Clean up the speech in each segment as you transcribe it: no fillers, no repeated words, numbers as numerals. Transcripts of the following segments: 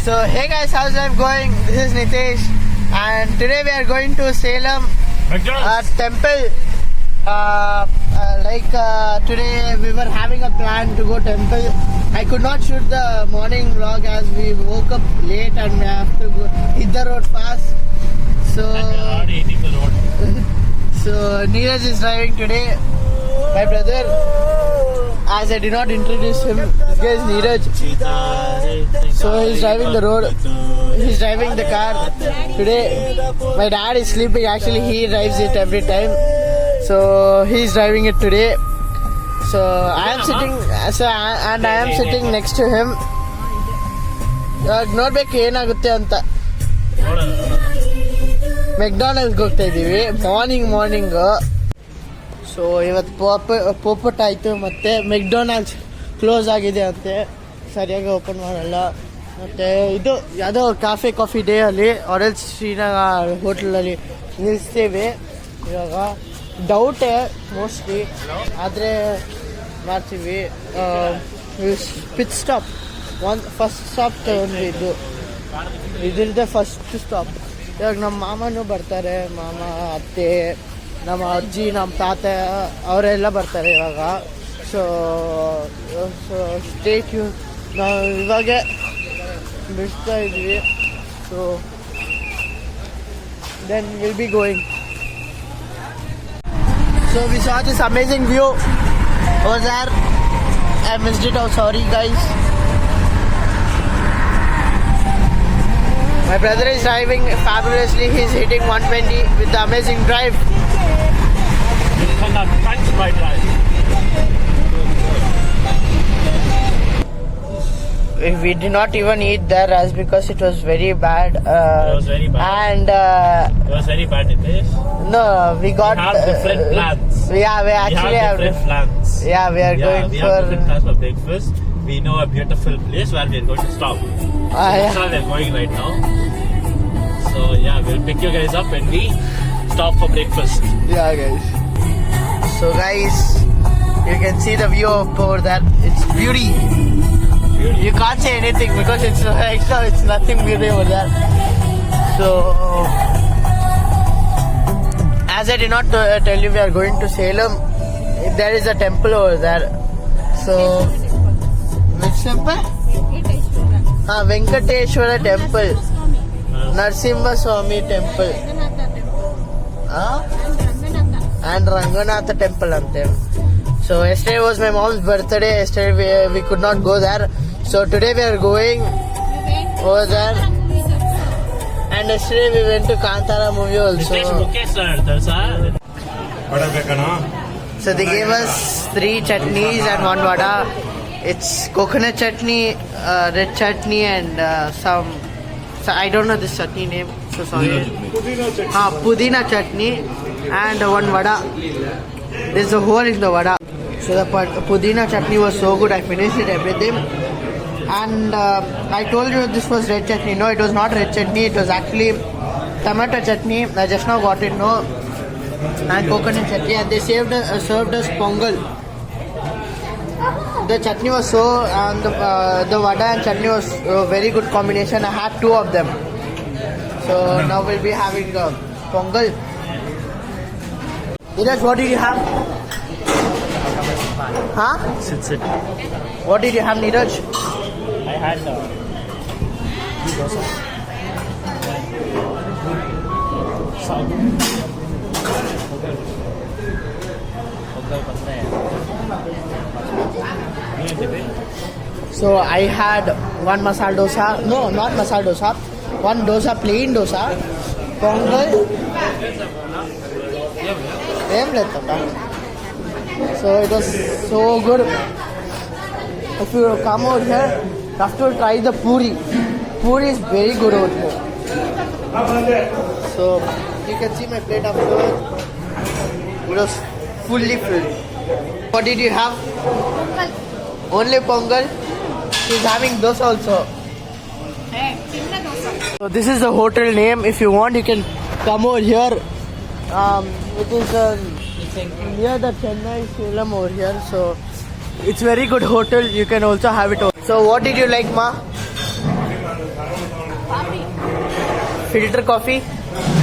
So hey guys, how's life going? This is Nitesh, and today we are going to Salem temple. Today we were having a plan to go temple. I could not shoot the morning vlog as we woke up late and we have to go hit the road fast. So so Neeraj is driving today. My brother, as I did not introduce him, this guy is Neeraj. So he's driving the road. He's driving the car today. My dad is sleeping. Actually, he drives it every time. So he's driving it today. So I am sitting next to him. ನೋಡ್ಬೇಕು ಏನಾಗುತ್ತೆ ಅಂತ. ಮೆಕ್ಡೊನಾಲ್ಡ್ಸ್ಗೆ ಹೋಗ್ತಾ ಇದ್ದೀವಿ morning. So ಇವತ್ತು ಪೋಪಟ್ ಆಯಿತು ಮತ್ತು McDonald's close ಆಗಿದೆ ಅಂತೆ, ಸರಿಯಾಗಿ ಓಪನ್ ಮಾಡಲ್ಲ. ಮತ್ತು ಇದು ಯಾವುದೋ ಕಾಫಿ ಡೇ ಅಲ್ಲಿ ಆರೆಲ್ಸ್ ಶ್ರೀನಗರ್ ಹೋಟ್ಲಲ್ಲಿ ನಿಲ್ಲಿಸ್ತೀವಿ. ಇವಾಗ ಡೌಟೇ ಮೋಸ್ಟ್ಲಿ, ಆದರೆ ಮಾಡ್ತೀವಿ. ಪಿಟ್ ಸ್ಟಾಪ್ ಫಸ್ಟ್ ಸ್ಟಾಪ್ ತಗೊಂಡಿದ್ದು, ಇದ್ರದ್ದೇ ಫಸ್ಟ್ ಸ್ಟಾಪ್. ಇವಾಗ ನಮ್ಮ ಮಾಮನೂ ಬರ್ತಾರೆ, ಮಾಮ, ಅತ್ತೆ, ನಮ್ಮ ಅಜ್ಜಿ, ನಮ್ಮ ತಾತ ಅವರೆಲ್ಲ ಬರ್ತಾರೆ ಇವಾಗ. So stay tune. ನಾವು ಇವಾಗ ಬಿಡ್ತಾ ಇದ್ವಿ. So then will be going. So we saw this amazing view over there. I missed it. Oh, sorry guys. My brother is driving fabulously. He's hitting 120 with the amazing drive. We did not even eat there as because it was very bad. It was very bad. And it was very bad, Nitesh. No, we got. We have different plans. Yeah, we actually have different plans. Yeah, we are going we for. have different plans for breakfast. We know a beautiful place where we are going to stop. That's where we are going right now. So yeah, we'll pick you guys up when we stop for breakfast. Yeah, guys. So guys, you can see the view of over there. It's beauty. You can't say anything because it's nothing beauty over there. So as I did not tell you, we are going to Salem. There is a temple over there. So which temple? Venkateshwara temple, Narsimha Swami temple, and Ranganatha temple ante. So yesterday was my mom's birthday. Yesterday we could not go there. So today we are going over there. And yesterday we went to Kantara movie also. So they gave us 3 chutneys and 1 vada. It's coconut chutney, red chutney, and some. So I don't know this chutney name. So sorry. Pudina chutney and 1 vada. There's a hole in the vada. So the pudina chutney was so good. I finished it everything. And I told you this was red chutney. No, it was not red chutney. It was actually tomato chutney. I just now got it. No, and coconut chutney. And they served us pongal. The chutney was so, and the vada and chutney was a very good combination. I had 2 of them. So now we'll be having pongal. Neeraj, what did you have? Huh? Sit. What did you have, Neeraj? I had dosa. So I had 1 masala dosa. No, not masala dosa. 1 dosa, plain dosa. Pongal. So it was so good. If you come over here, you have to try the puri. Puri is very good over here. So you can see my plate afterwards. It was fully filled. What did you have? Pongal. Only pongal. She's having dosa also. So this is the hotel name. If you want, you can come over here. It is near the Chennai Salem over here. So it's very good hotel. You can also have it. So what did you like, Ma? filter coffee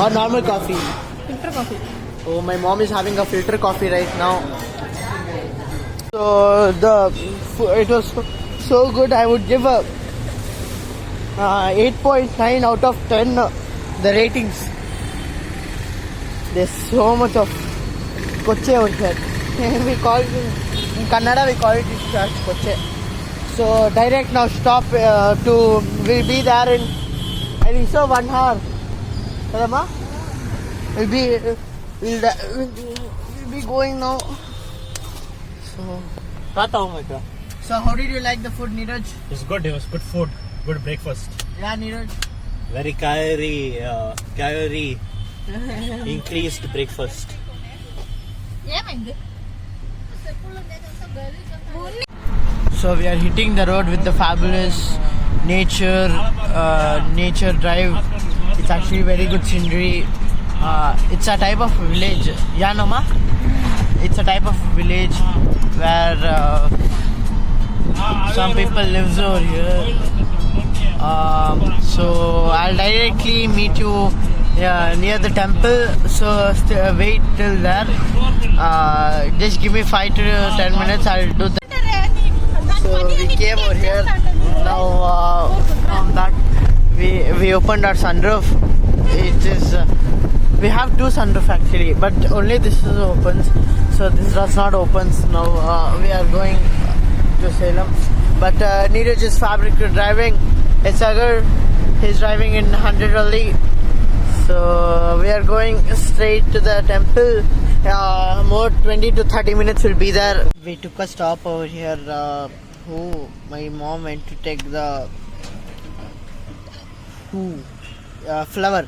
or normal coffee? Filter coffee. Oh, my mom is having a filter coffee right now. So it was so good. I would give a 8.9 out of 10. The ratings. There's so much of koche over here. We call it in Kannada. We call it koche. So direct now stop we'll be there in I think so 1 hour. Rama? We'll be going now. So how did you like the food, Neeraj? It's good. It was good food. Good breakfast. Yeah, Neeraj. Very calorie increased breakfast. So we are hitting the road with the fabulous nature drive. It's actually very good scenery. It's a type of village. Yeah, Noma? It's a type of village where some people live over here. So I'll directly meet you near the temple. So wait till there. Just give me 5 to 10 minutes. I'll do that. So we came over here. Now from that we opened our sunroof. It is we have 2 sunroof actually, but only this is opens. So this does not opens. Now we are going to Salem. But Neeraj is fabric driving. It's Agar. He's driving in 100 only. So we are going straight to the temple. More 20 to 30 minutes will be there. We took a stop over here. My mom went to take the flower.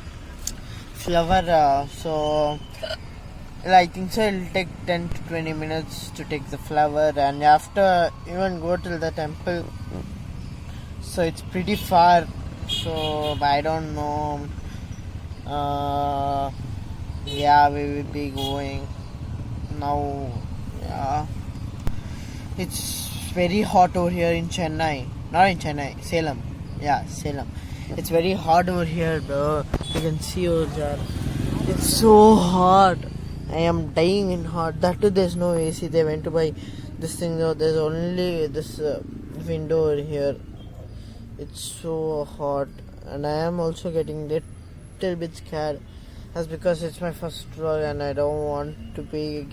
So I think so it'll take 10 to 20 minutes to take the flower, and after even go to the temple. So it's pretty far. So I don't know. Yeah, we will be going now. Yeah, it's very hot over here in Chennai. Not in Chennai, Salem. Yeah, Salem. It's very hot over here, bro. You can see over there. It's so hot. I am dying in hot. That too, there's no AC. They went to buy this thing though. There's only this window over here. It's so hot, and I am also getting little bit scared. That's because it's my first vlog, and I don't want to I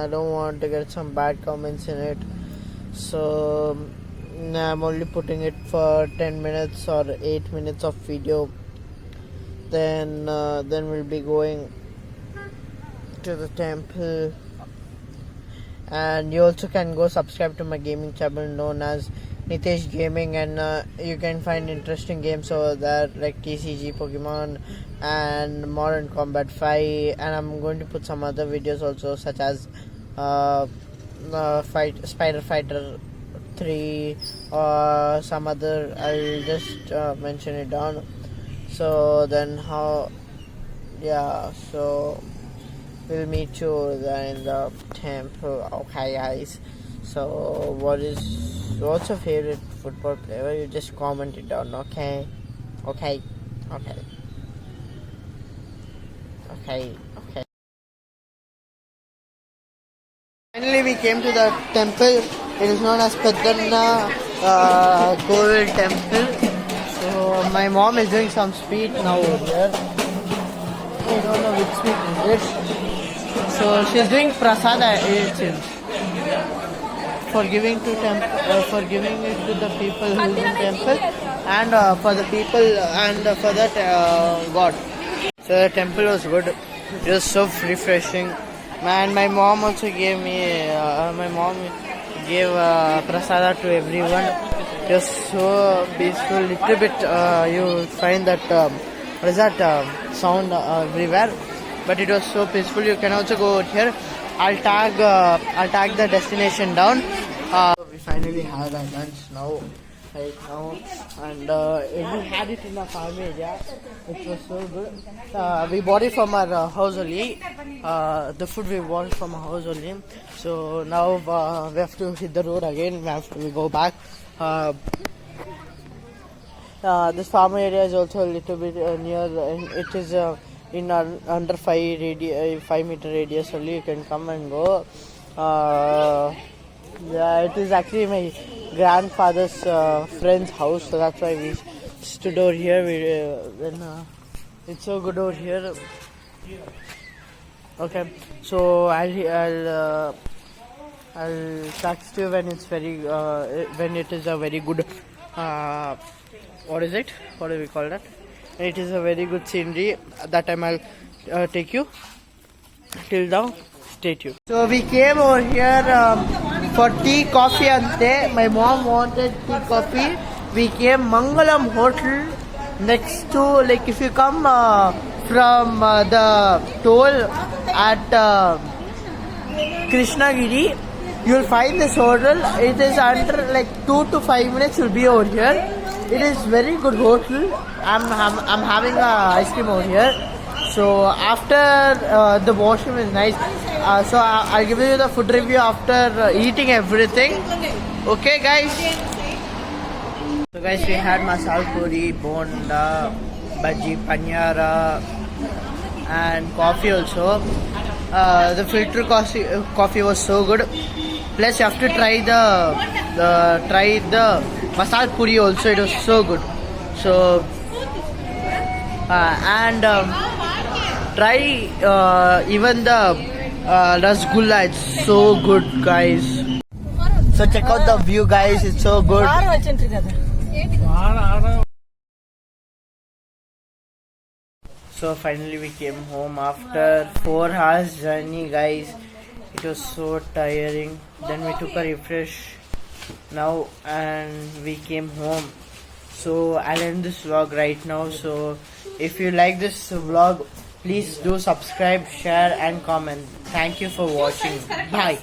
don't want to get some bad comments in it. So I'm only putting it for 10 minutes or 8 minutes of video. Then we'll be going to the temple. And you also can go subscribe to my gaming channel known as Nitesh Gaming, and you can find interesting games over there like TCG, Pokemon, and Modern Combat 5. And I'm going to put some other videos also, such as Spider Fighter 3 or some other. I'll just mention it down. So then so we'll meet you there in the temple. Okay, guys. So what's your favorite football player? You just comment it down. Okay. Finally, we came to the temple. It is known as Peddana Koil Temple. So my mom is doing some sweet now over here. I don't know which sweet is it. So she's doing prasada. It is for giving it to the people who is in temple, and for the people and for that God. So the temple was good. It was so refreshing. And my mom also gave me. My mom gave prasada to everyone. It was so peaceful. Little bit you find that what is that sound everywhere, but it was so peaceful. You can also go out here. I'll tag the destination down. We finally had our lunch right now, and we had it in our farm area. It was so good. We bought it from our house only. The food we bought from our house only. So now we have to hit the road again. We go back. This farm area is also a little bit near. It is in under 5 meter radius only. You can come and go. Yeah, it is actually my grandfather's friend's house, so that's why we stood over here. It's so good over here. Okay, so I'll text you when it's when it is a very good. What is it? What do we call that? It is a very good scenery. That time I'll take you. Till now, stay tuned. So we came over here for tea, coffee ante. My mom wanted tea, coffee. We came Mangalam Hotel next to, like, if you come from the toll at Krishnagiri, you'll find this hotel. It is under like 2 to 5 minutes. You'll be over here. It is very good hotel. I'm having a ice cream over here. So after the washroom is nice. So I'll give you the food review after eating everything. Okay, guys. So guys, we had masala puri, bonda, bhaji, panyara, and coffee also. The filter coffee was so good. Plus, you have to try the masala puri also. It was so good. So and try even the rasgulla. It's so good, guys. So check out the view, guys. It's so good. So finally we came home after 4 hours journey, guys. It was so tiring. Then we took a refresh now and we came home. So I'll end this vlog right now. So if you like this vlog, please do subscribe, share and comment. Thank you for watching. Bye.